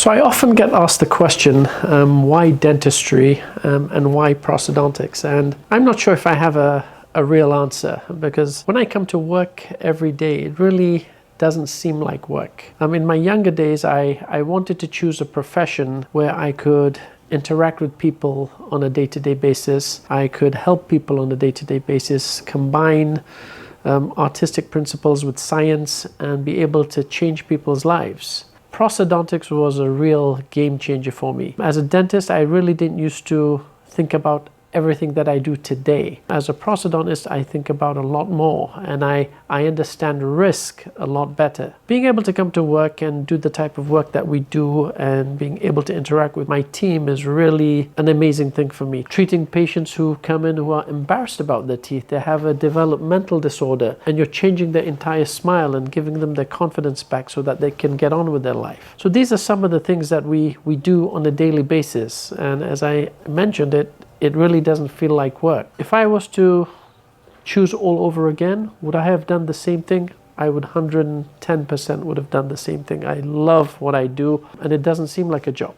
So I often get asked the question, why dentistry and why prosthodontics? And I'm not sure if I have a real answer, because when I come to work every day, it really doesn't seem like work. In my younger days, I wanted to choose a profession where I could interact with people on a day-to-day basis. I could help people on a day-to-day basis, combine artistic principles with science, and be able to change people's lives. Prosthodontics was a real game changer for me. As a dentist, I really didn't used to think about everything that I do today. As a prosthodontist, I think about a lot more, and I understand risk a lot better. Being able to come to work and do the type of work that we do and being able to interact with my team is really an amazing thing for me. Treating patients who come in who are embarrassed about their teeth, they have a developmental disorder, and you're changing their entire smile and giving them their confidence back so that they can get on with their life. So these are some of the things that we do on a daily basis, and as I mentioned, it really doesn't feel like work. If I was to choose all over again, would I have done the same thing? I would 110% would have done the same thing. I love what I do, and it doesn't seem like a job.